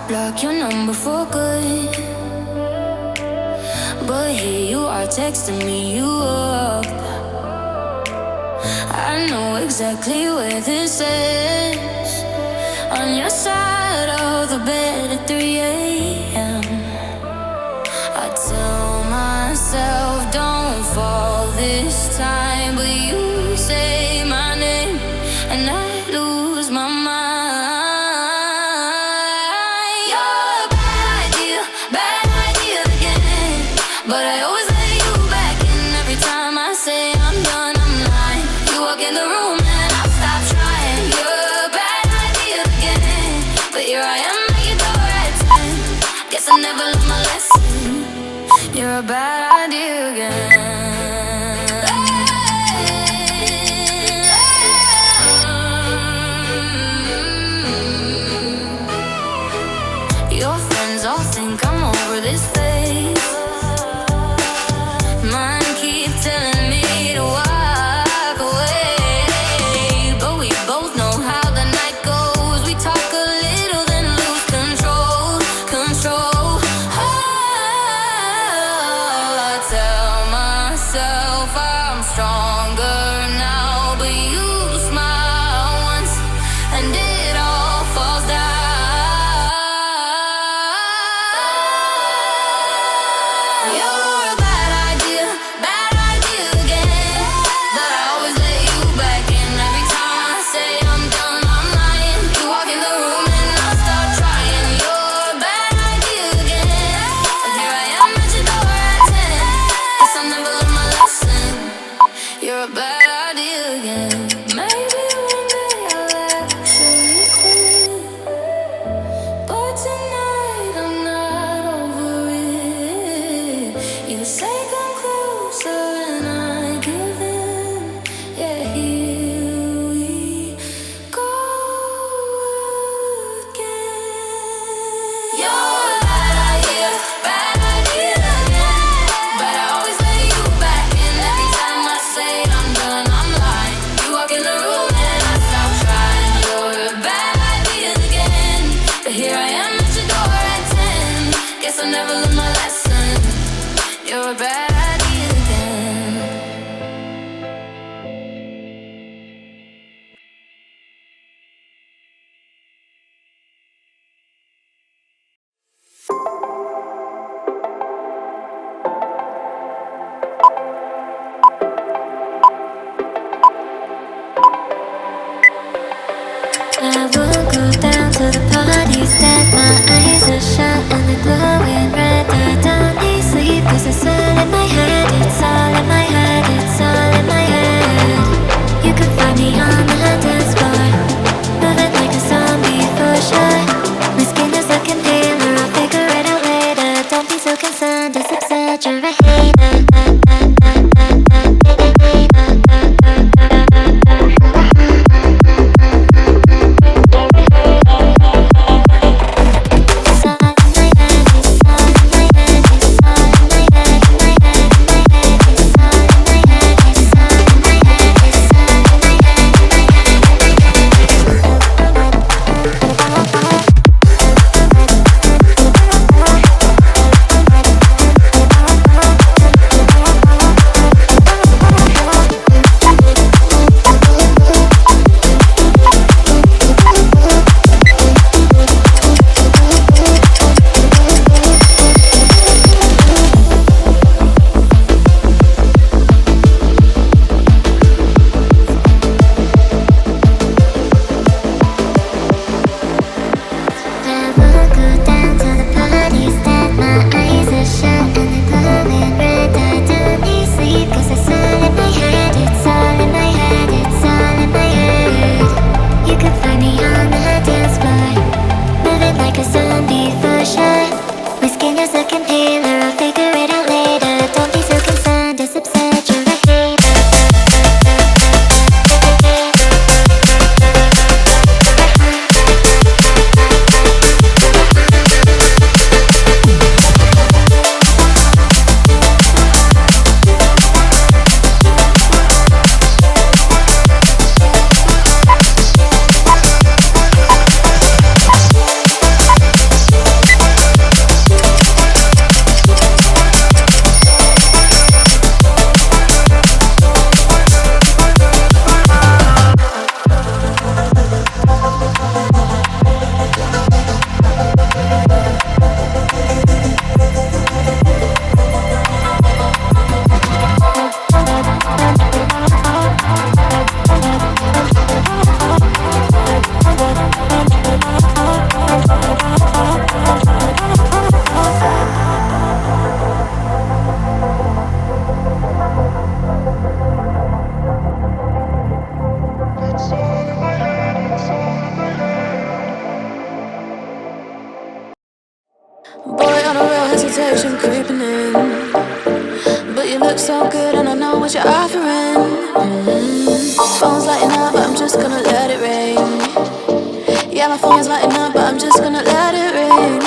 block your number for good. But here you are texting me, you up. I know exactly where this is. On your side of the bed at 3 a.m. I tell myself don't fall this time, but you say my name and I lose my mind. You're a bad idea again. But I always let you back in every time I say I'm done, I'm lying. You walk in the room and I stop trying. You're a bad idea again. But here I am at your door at 10. Guess I never learned my lesson. You're a bad idea again. Your friends all think I'm over this phase. Mine keep telling me to walk away. But we both know how the night goes. We talk a little then lose control. I tell myself I'm stronger now, but you smile once and it all falls down. You're a bad idea again. But I always let you back in every time I say I'm done, I'm lying. You walk in the room and I start trying. You're a bad idea again. But here I am at your door at 10. Guess I never learned my lesson. You're a bad idea again. Maybe one day I'll actually quit. But tonight I'm not over it. You say come closer and I give in. Yeah, here we go again. You're a bad idea again. But I always let you back in every time I say I'm done, I'm lying. You walk in the room and I stop trying. You're a bad idea again. But here I am at your door at 10. Guess I never learned my lesson. You're a bad idea again. I will go down to the parties that my eyes are shut and they're glowing red. I don't need sleep 'cause it's all in my head. It's all in my head. It's all in my head. You can find me on the dance floor, moving like a zombie for sure. My skin is looking paler. I'll figure it out later. Don't be so concerned. It's exaggerated. so good and I know what you're offering. Phone's lighting up, but I'm just gonna let it ring. Yeah, my phone's lighting up, but I'm just gonna let it ring.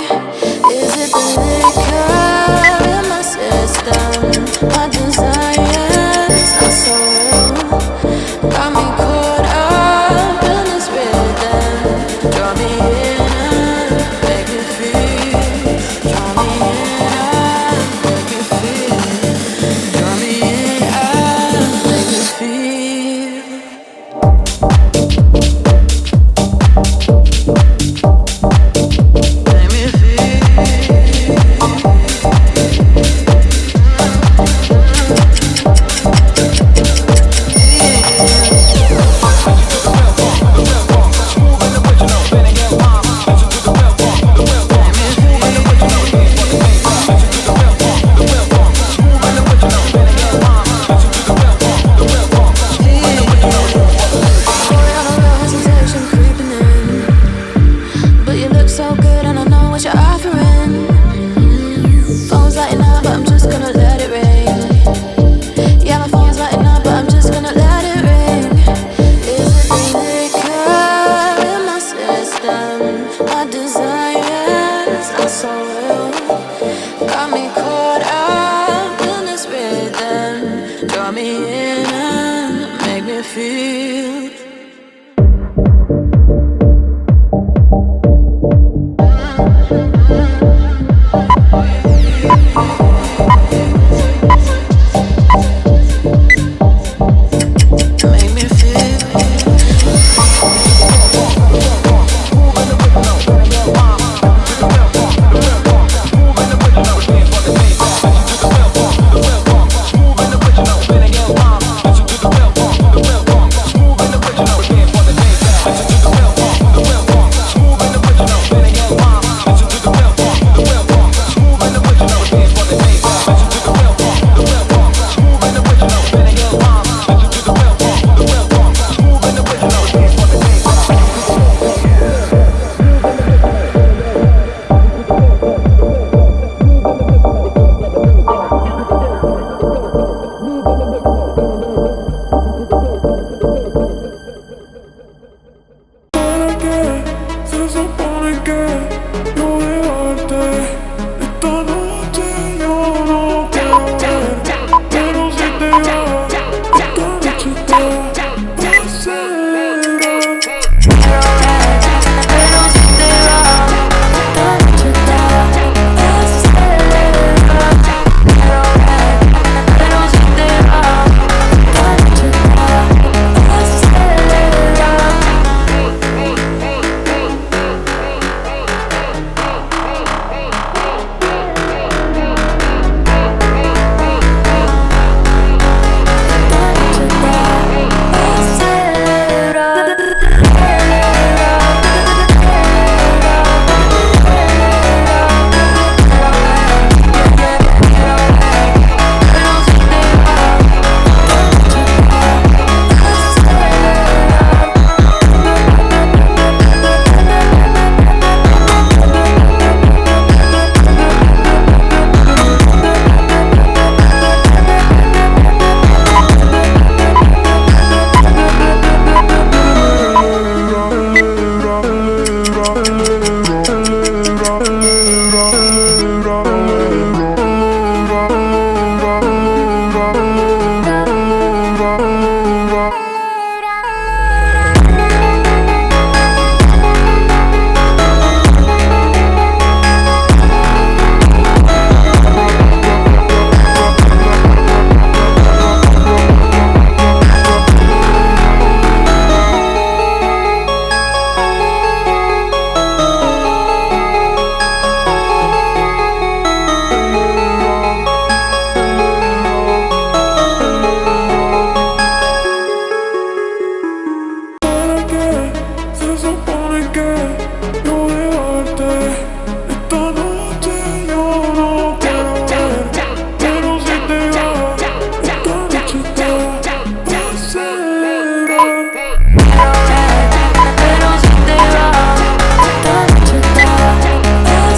Is it the liquor in my system? My desires are so real. Got me caught up in this rhythm. Draw me in and make me feel. Draw me in and make me feel. Draw me in and make me feel. Make me so good and I know what you're offering. Phone's lighting up, but I'm just gonna let it ring. Yeah, my phone's lighting up, but I'm just gonna let it ring. Is it the liquor in my system? My desires are so real. Got me caught up in this rhythm. Draw me in and make me feel.